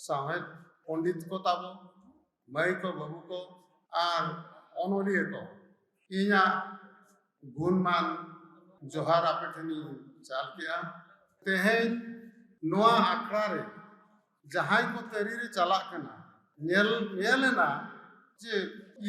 साहेब पंडित को ताबो माई को बाबू को और अनोलिया को इना गुणमान जोहार आपे ठनी चाल किया तेहेन नोआ आखड़ा रे जहां को तरी रे चला कना नेलना जे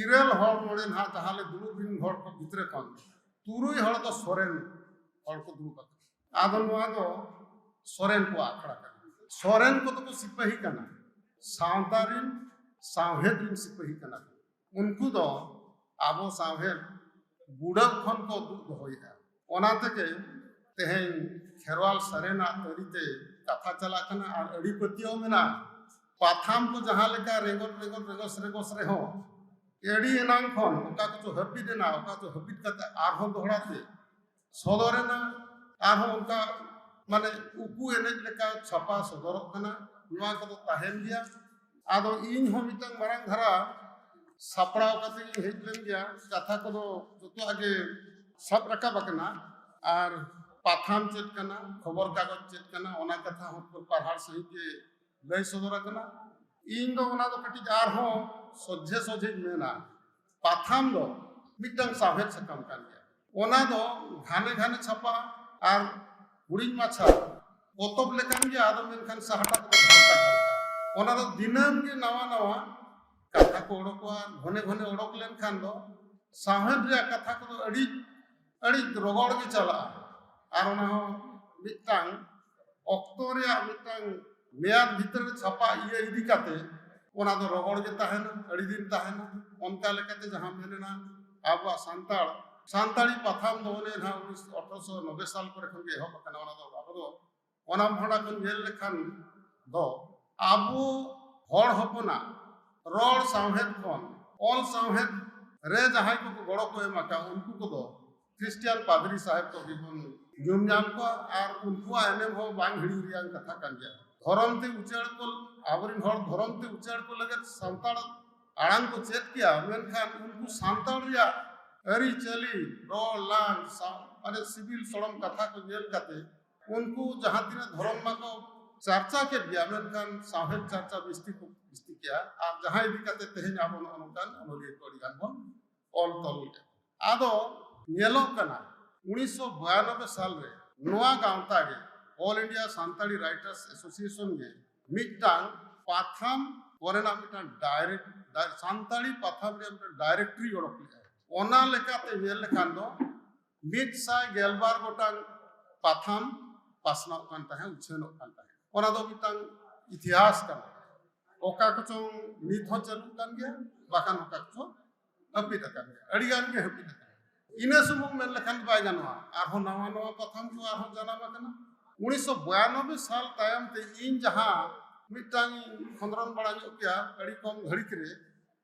इरेल हर मोड़े ना जहाले दुरुबिन हर को भितरे कन तुरुई हर तो सोरेन हर को दुरु का आदो नोआ दो सोरेन को आखड़ा कना सोरेन को तो सिपाही कना सांतारिन सावहेद सिपाही कना उनको दो आबो सावहेद बुढ़ब खन को दुख होइहा ओना तके तेहेन खेरवाल सरेना तरीते कथा चला कना और अड़ी पतियो मेना पाथाम को जहां लेका रेगोस रे हो एड़ी एनांग खन ओका को हपी देना ओका तो हपी कते आरहो दोहराते सदरेना आरहो उनका माने उकु एने लेका छपा सदरक कना नोआ को ताहेन गया आदो इन हो मिटंग मारांग धरा सापड़ाव कते हेजलेन गया कथा को जतो आगे सब रखा बकना और पाथाम चेत कना खबर कागज चेत कना ओना कथा हो पढ़ार सही के लय सदर कना इन दो ओना दो कटी आर हो सोझे मेना पाथाम दो मिटंग साहेब सकम कान गया ओना दो घाने छपा और हुडिंग माछा पोतब लेकान गया आदो मेनखान साहटा को ढलका ओना दो दिनम के नवा कथा को ओडोकवा घने ओडोक लेन खान दो साहेब रे कथा को अड़ी रगड़ के चला और ओना हो मिटंग ऑक्टो रे मिटंग मेयाद भीतर छापा ये इदी काते ओना दो रगड़ के ताहेना अड़ी दिन ताहेना ओनका लेकाते जहां मेलेना आबा सांताली पाथाम दो ने ना 1890 साल पर खन के एहब कना ओना दो आबो दो ओना भाड़ा कन गेल लेखान दो आबो हड़ हपना रोड सावहेद खन ऑल सावहेद रे जहां को गड़ो को एमाका उनको को दो क्रिश्चियन पादरी साहेब को बिबन जुम जाम को और उनको एनेम हो बांग हिड़ी रियां कथा कान गया धरम ते उचाड़ को आवरिन हर धरम ते उचाड़ को लगे संताल आड़ांग को चेत किया मेनखान उनको संताल रिया अरी चली रोड लान माने सिविल सड़म कथा को जेल काते उनको जहां तीन धरम मा को चर्चा के गया मेनखान साहेब चर्चा बिस्ती किया और जहां इदी काते तेहेन आबो अनुकान अनोलिया को अडिगान बन ऑल तल आदो नेलो कना 1992 साल रे नोआ गांवता गे all India Santali writers association गे मिटांग पाथाम कोरेना मिटांग डायरेक्ट सांताली पाथाम रे डायरेक्टरी ओडक ले ओना लेकाते नेल लेखान दो 112 गोटांग पाथाम पासना कान ताहे उछेनो कान ताहे ओना दो मिटांग इतिहास कान ओका कचो नित हो चलु कान गया बाकान ओका कचो हपी तकान गया अडिगान के हपी तकान इने सुमुंग मेन लेखान बाय गानवा आरहो नवा पाथाम को आरहो जानामा कना 1992 साल तायम ते इन जहां मिटांग खंदरन बड़ा जो किया अड़ी कम घड़ी करे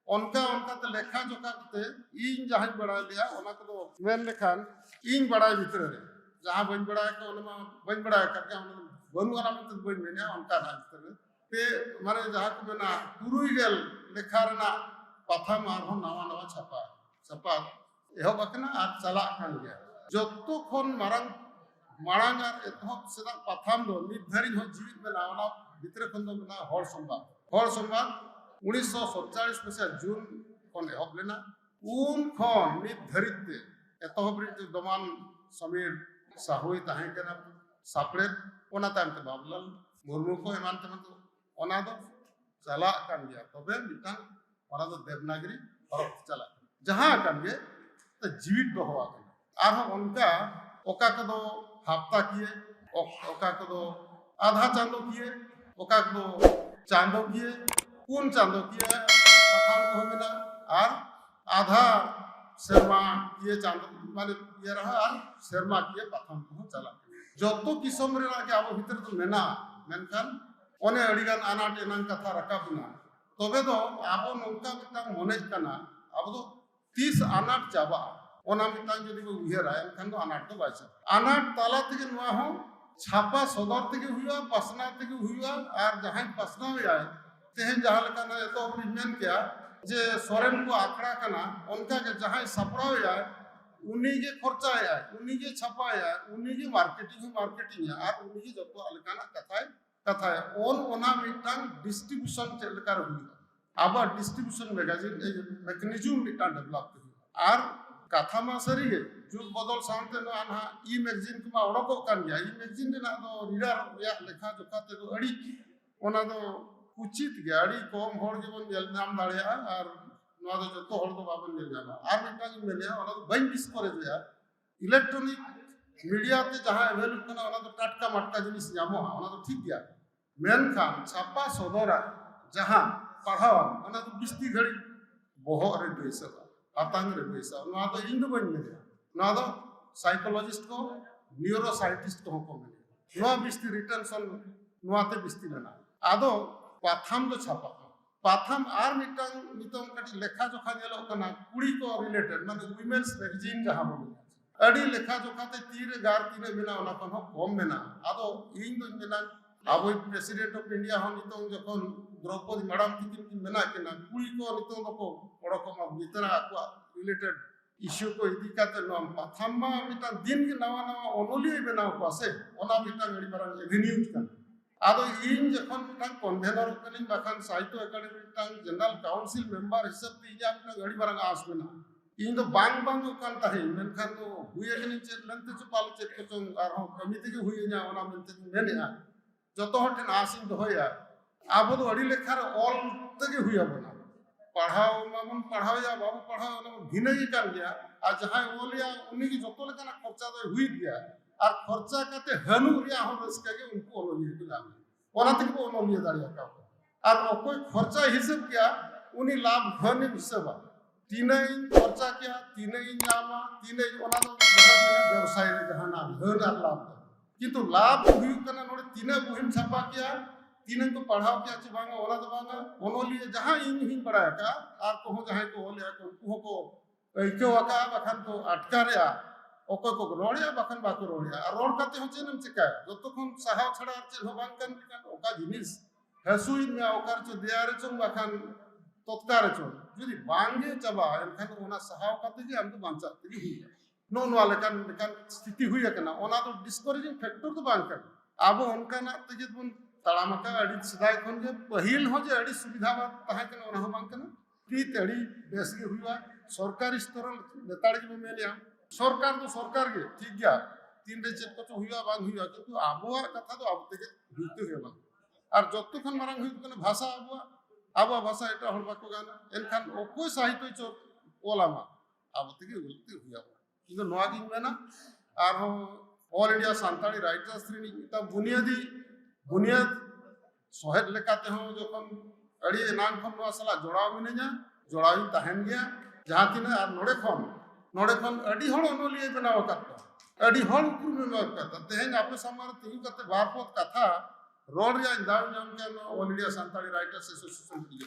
उनका ते लेखा जोका ते इन जहां बड़ा लिया ओना को मेन लेखान इन बड़ा भीतर रे जहां बन बड़ा के ओनमा बन बड़ा करके ओन बनु आराम ते बन मेना उनका ना भीतर ते माने जहां को मेना तुरुई गेल लेखा रना पाथा मारहो नवा छपा एहो बकना आ चला खान गया जत्तो खन मारांग और एतहब सेदा पाथाम दो निर्धारित हो जीवित में नावना भीतर खन दो ना हर संवाद 1947 में से जून खन एहब लेना उन खन निर्धारित ते एतहब रे दमान समीर साहुई ताहे केना सापड़े ओना ताम ते बाबलाल मुर्मू को एमान ते तो ओना दो चला कान गया तबे मिटांग ओना दो देवनागरी हरफ चला जहां कान गे तो जीवित बहवा कना आर उनका ओका को दो हफ्ता किए ओका को दो आधा चांदो किए ओका को दो चांदो किए पून चांदो किए पाथाम को मेना और आधा शर्मा किए चांदो माने ये रहा और शर्मा किए पाथाम को चला जतो किसम रे लागे आबो भीतर तो मेना मेनखान ओने अडिगान आनाट एनान कथा रकाबना तबे दो आबो नौका मिटांग मने कना आबो दो 30 आनाट चाबा ओना मिटांग जदि को उहेरा एनखान दो आनाट तो बाइसा आनाट ताला तके नुआ हो छापा सदर तके हुआ पासना तके हुआ और जहां पासना हुआ तेहन जहां लेका ना तो मेन किया जे सोरेन को आखड़ा कना उनका के जहां सपड़ा हुआ उन्हीं के खर्चा है उन्हीं के छपा है उन्हीं की मार्केटिंग है और उन्हीं की जतो अलकाना कथा कथा ऑन ओना मिटांग डिस्ट्रीब्यूशन चेक लेकर हुई अब डिस्ट्रीब्यूशन मैगजीन मैकेनिज्म मिटा डेवलप और कथा मा सरी जुग बदल सामते ना ई मैगजीन को ओडको कान गया ई मैगजीन रेना दो रीडर या लेखा जोखा ते दो अड़ी ओना दो उचित गया अड़ी कम होड़ जेबन नेल नाम दाड़िया और नोआ दो जतो होड़ दो बाबन नेल जाना और मिटांग मेलिया ओना दो बाइन डिस्करेज या इलेक्ट्रॉनिक मीडिया ते जहां अवेलेबल कना ओना दो टटका मटका जिनिस जामो ओना दो ठीक गया मेनखान छापा सदरा जहां पढ़ाव ओना दो बिस्ती घड़ी बोहर रे बेसा आतंग रे बेसा नोआ दो इन दो बन मेलिया नोआ दो साइकोलॉजिस्ट को न्यूरो साइंटिस्ट को मेलिया नोआ बिस्ती रिटेंशन नोआ ते बिस्ती लेना आदो पाथाम दो छापा पाथाम आर मिटांग नितों कटी लेखा जोखा नेलो कना कुड़ी को रिलेटेड माने वुमेन्स मैगजीन जहां बोल अड़ी लेखा जोखा ते तीरे गार तीने मेना ओना कोन कम मेना आदो इन दो मेना अब प्रेसिडेंट ऑफ इंडिया हम नितों जखन द्रौपदी मैडम तिकिन मेना केना कुड़ी को नितों दको ओडको मा भीतर आको रिलेटेड इश्यू को इदी काते नम पाथाम मा मिटा दिन के नवा नवा ओनोलिया बेना को आसे ओना मिटा गड़ी मारन एवेन्यू kan आदो इन जखन मिटा कन्वेनर कनिन बाखान साहित्य एकेडमी मिटा जनरल काउंसिल मेंबर हिसाब ते इजा मिटा गड़ी मारन आस बेना इन दो बांग बांग कान ताहे मेनखान दो हुए कनिन चेत लंते चपाल चेत को चों आर हम कमी ते हुए nya ओना मेनते मेनेआ जतो हटेन आसिन दोया आबो दो अड़ी लेखार ऑल तगे हुया बना पढ़ाओ मामन पढ़ाओ या बाबू पढ़ाओ ना भिन्न ही कर गया आज जहां ओलिया उन्हीं की जतो लेका ना खर्चा दो हुई गया और खर्चा करते हनु रिया हम रसका के उनको ओलिया के लाभ ओना तक को ओलिया दाड़िया का और कोई खर्चा हिसाब किया उन्हीं लाभ हने हिसाब तीन खर्चा किया तीन नामा तीन ओना दो व्यवसाय रे जहां ना हन और लाभ किंतु लाभ हुई कना नोडे तीन बुहिम छापा किया तीन को पढ़ाओ किया चे बांगा ओला दो बांगा ओनोलिया जहां इन ही पढ़ाया का आर को जहां को ओलिया को ऐक्यो आका बखान को अटकारेया ओको को रोड़िया बखान बाको रोड़िया और रोड़ काते हो चेनम चिका जतो खन साहाव छड़ा चेल हो बांकन ओका जिनिस हसुई में ओकार चो दियारे चों बखान तत्कारे चो जदि बांगे चबा एनखान ओना साहाव काते जे हम तो बांचा तेगी हुई नो नो लेकान स्थिति हुई कना ओना तो डिस्करेजिंग फैक्टर तो बांकन आबो उनका ना तेजे बन तड़ामका अड़ी सदाय खन जे पहिल हो जे अड़ी सुविधा तहा कना ओना बांकन प्रीत अड़ी बेस गे हुआ सरकारी स्तर नेताड़ी के मेलिया सरकार तो सरकार के ठीक गया तीन रे चेक को हुआ बांग हुआ किंतु आबुआ कथा तो अब तक हुईते हेबा और जत्तो खन मारंग हुई कना भाषा आबुआ भाषा एटा हर बाको गाना एनखान ओको साहित्य चो ओलामा अब तक गलती हुआ किंतु नोआ गिन मेना और ऑल इंडिया संताली राइटर्स श्रेणी ता बुनियाद सोहेद लेकाते हो जखन अड़ी नान खन नोआ सला जोड़ाव मिनेजा जोड़ाव तहन गया जहां तिना और नोडे खन अड़ी हण ओनोलिया बनाव काता अड़ी हण उकुर में बनाव काता तेहन आपे समार तिहु कते बारपोत कथा रोड या दाव नाम के all India Santali writers association की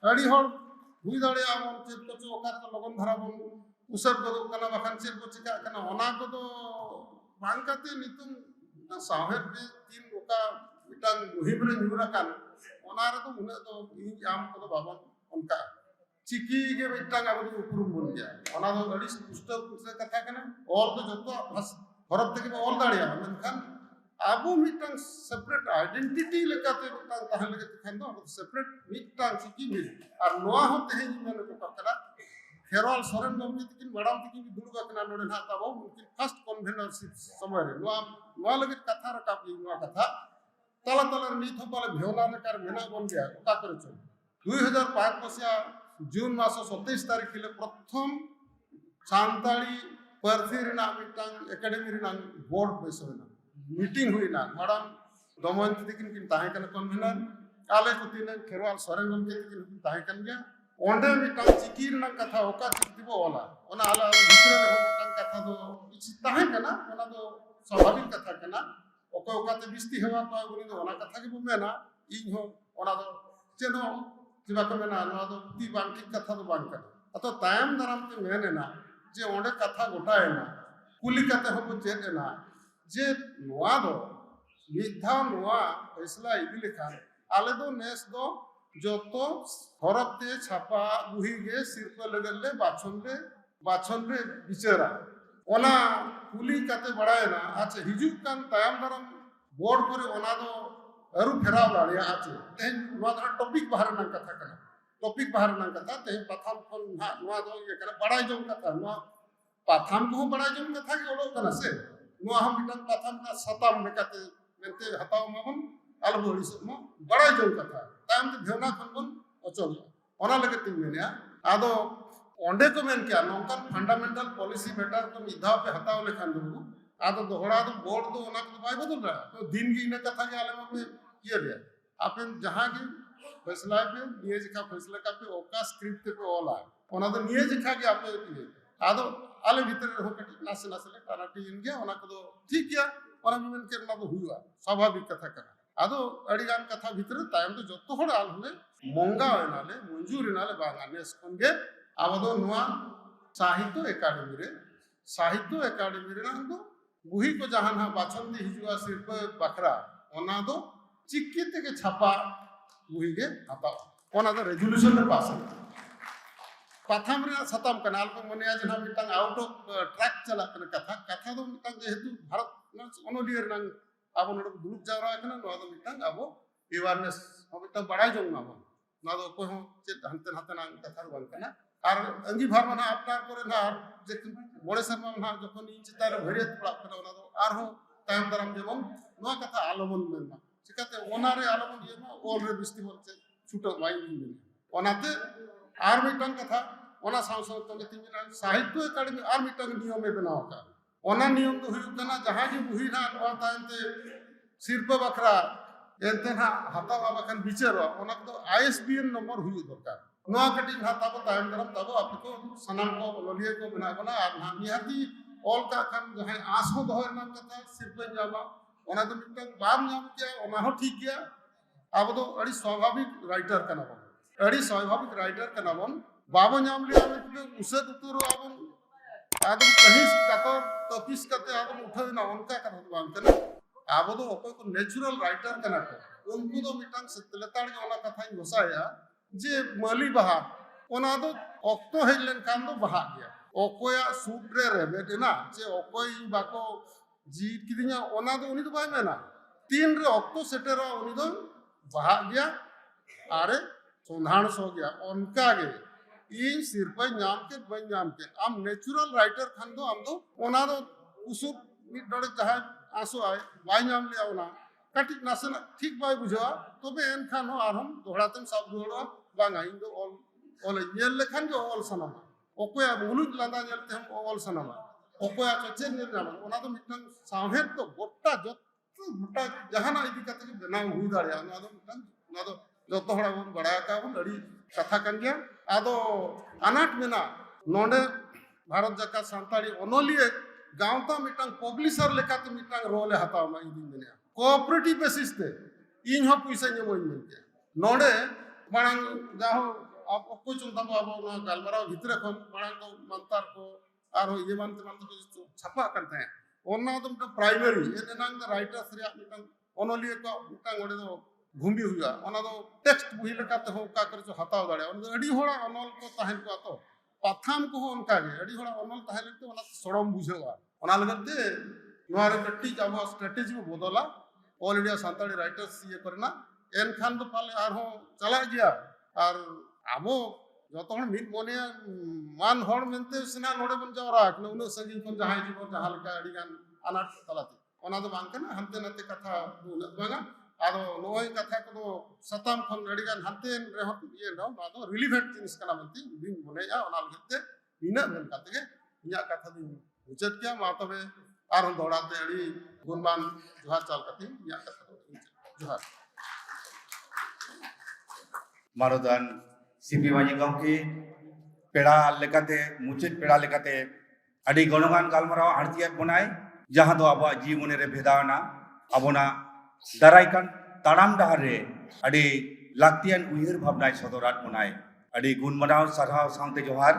अड़ी हण हुई दाड़े आम चेत को ओकार तो लगन धरा बन उसर को कना बखान चेत को चिका कना ओना को तो बांग काते नितुम साहेब ने तीन ओका मिटान मुहिम रे न्यूरा कान ओना रे तो उने तो इन आम को बाबन उनका चिकी के मिटांग अब तो उपरुम बन गया ओना तो अड़ी पुस्तक पुस्तक कथा कना और तो जतो हरब तक ऑल दाड़िया मेनखान आबो मिटांग सेपरेट आइडेंटिटी लेकाते मिटांग ताहा लगे खान दो सेपरेट मिटांग चिकी मिल और नोआ हो तेहे मेन को ककरा खेरवाल सोरेन गमती तिकिन मैडम तिकिन दुर्गा कना नोडे ना ताबो मुमकिन फर्स्ट कन्वेनरशिप समय रे नोआ लगे कथा रका नोआ कथा तला तला नीथ पाले भेवना लेकर मेना बन गया ओका करे चो 2005 मसिया जून मास 27 तारीख ले प्रथम सांताली परथी रेना मिटांग एकेडमी रेना बोर्ड बेसोना मीटिंग हुई ना मैडम दमयंती तिकिन किन ताहे कन कन्वेनर आले को तीन खेरवाल सोरेन गमती तिकिन ताहे कन गया ओंडे मिटांग चिकी रेना कथा ओका चितिबो ओला ओना आला भितर रे मिटांग कथा दो इछि ताहे कना ओना दो स्वाभाविक कथा कना ओका ओका ते बिस्ती हेवा पा उनी दो ओना कथा के बुमेना इन हो ओना दो चेनो जिबा को मेना ओना दो ती बांकी कथा दो बांका अतो तायम दराम ते मेने ना जे ओंडे कथा गोटाए ना कुली कथा हो चेते ना जे नोआ दो मिथा नोआ फैसला इदि लेखा आले दो नेस दो जतो हरपते छापा बुही गे सिरप लगले बाछन रे बिचरा ओना कुली काते बड़ाय ना अच्छा हिजुक कान तायम दरम बोर्ड करे ओना दो अरु फेराव दाड़िया आचे तेन नोआ दो टॉपिक बाहर ना कथा कना टॉपिक बाहर ना कथा तेन पाथाम कोन ना नोआ दो ये कना बड़ाई जों कथा नोआ पाथाम को बड़ाई जों कथा के ओलो कना से नोआ हम मिटन पाथाम ना सताम लेकाते मेंते हताव माबन अलबोड़ी से मो बड़ाई जों कथा ताम ते भेवना खनबन अचल ओना लगे तिन मेनिया आदो ओंडे को मेन क्या नोंकन फंडामेंटल पॉलिसी मैटर को मिधाव पे हताव लेखान दो आदो दोहरा दो बोर्ड दो ओना को बाय बदल रहा तो दिन की इने कथा के आले में किया गया आपन जहां की फैसला पे निये जिका फैसला का पे ओका स्क्रिप्ट पे ओला ओना तो निये जिका के आपे आदो आले भीतर हो कटी नासे नासे टानाटी इन गया ओना को ठीक गया ओना मिमन के ना तो हुआ स्वाभाविक कथा करा आदो अड़ीगान कथा भीतर तायम तो जत्तो होड़ आल हले मंगा होनाले मंजूर नाले बागा नेस कोनगे आबदो नुआ साहित्य एकाडेमी रे ना बुही को जहां ना बाछंदी हिजुआ शिल्प बखरा ओना दो चिक्की के छापा बुही के आता ओना दो रेजोल्यूशन में पास पाथाम रे सताम कनाल को मने आज ना मिटंग आउट ऑफ ट्रैक चला कन कथा दो मिटंग जेहेतु भारत अनोलियर नंग आबो नड दुलुक जावरा कना नो दो मिटंग आबो अवेयरनेस हो मिटंग बड़ाई जों ना ना दो को हो चेत हनते हनते ना कथा बन कना আর अंगी भार माना अपना करे ना जे बड़े शर्मा ना जखन इन चितार भरियत पड़ा कना ओना दो आर हो तायम दरम जेमन नो कथा आलोमन मेना चिकाते ओनारे आलोमन येमा ऑल रे बिस्ती बोलते छुटो माइ इन ओनाते आर मिटन कथा ओना सांसद तो तिमिना साहित्य एकेडमी आर मिटन नियम में बनाव का ओना नियम तो हुई कना जहां जी बुही ना नो तायते शिल्प बखरा एनते ना हतावा बखन विचार ओना तो आईएसबीएन नंबर हुई दरकार नोआ कटिंग हाताबो तायम दरम तबो आपको सनम को लोलिए को बना बना आर ना निहाती ऑल का खन जहां आस हो दोहर नाम कथा सिर्फ जामा ओना तो मिटन बाम नाम किया ओना हो ठीक गया अब तो अड़ी स्वाभाविक राइटर कना बन अड़ी स्वाभाविक राइटर कना बन बाबो नाम लिया में उसे उतरो आबन आदम कहीं कतो तपिस कते आदम उठे ना उनका कथा बाम कना अब तो ओको को नेचुरल राइटर कना को उनको तो मिटन सतलताड़ के ओना कथा घोसाया जे माली बहा ओना दो ऑक्टो हेलन कान दो बहा गया ओकोया सूट्रे रे बेटेना जे ओकोई बाको जी किदिया ओना दो उनी दो बाय मेना तीन रे ऑक्टो सेटेरा उनी दो बहा गया आरे सोंधान सो गया उनका गे इन सिरपय नाम के बन नाम के आम नेचुरल राइटर खान दो आम दो ओना दो उसु मिट डोड़े जहां आंसू आए बाय नाम ले ओना कटी नासना ठीक बाय बुझवा तबे एन खान हो आर हम दोहरातेम सब दोहरा बांगा इन दो ऑल येल लेखान जो ऑल सनामा ओकोया मुलुज लांदा नेलते हम ऑल सनामा ओकोया चचे नेल नामा ओना तो मिटन साहेब तो गोटा जत गोटा जहाना इदी कते बनाव हुई दाड़िया ना दो मिटन ना दो जतो हड़ा बन बड़ा का बन अड़ी कथा कन गया आदो अनाट मेना नोंडे भारत जाका संताली अनोलिए गांवता मिटन पब्लिशर लेकाते मिटन रोल हताव मा इदी मेनिया कोऑपरेटिव बेसिस ते इन हो पैसा नेमो इन के नोंडे मांग जाहो आप को चुनता बाबो ना गालमराव भीतर खन मांग तो मंतार को आर हो ये मानते मानते तो छपा करते हैं ओना तो प्राइमरी ये नांग राइटर सरिया मिटन अनोलिए को मिटन ओडे दो घुंबी हुआ ओना दो टेक्स्ट बुही लेकाते हो का करे जो हताव दाड़े ओना अडी होड़ा अनल को ताहन को तो पाथाम को उनका गे अडी होड़ा अनल ताहन तो ओना सड़म बुझेवा ओना लगते नोआ रे कट्टी जाबो स्ट्रेटजी में बदला ऑल इंडिया संताली राइटर्स ये करना एन खान तो पाले आर हो चला गया और आबो जतो हण मिट मोने मान हण मेनते सिना नोडे बन जावरा न उन संगी कोन जहां जीवन जहां लका अडी गान अनाट तलाते ओना दो बांग कना हनते नते कथा उन बांगा आरो नोय कथा को सताम खन अडी गान हनते रे हम ये न दो रिलेवेंट जिनिस कना मनती दिन मोने या ओना लगते इना मेन कते के इया कथा दिन उचत क्या मा तबे आर दौड़ाते अड़ी गुणमान जोहार चाल कती इया कथा जोहार मारोदान C.P.Majhi गौके पेड़ा लेकाते मुचेद पेड़ा लेकाते अड़ी गणगान गालमराव आरतिया बनाय जहां दो आबो जीवने रे भेदावना आबोना दारायकान ताड़ाम डाहार रे अड़ी लाक्तियान उयहर भावनाय सदरात बनाय अड़ी गुणमानाव सारहाव सावते जोहार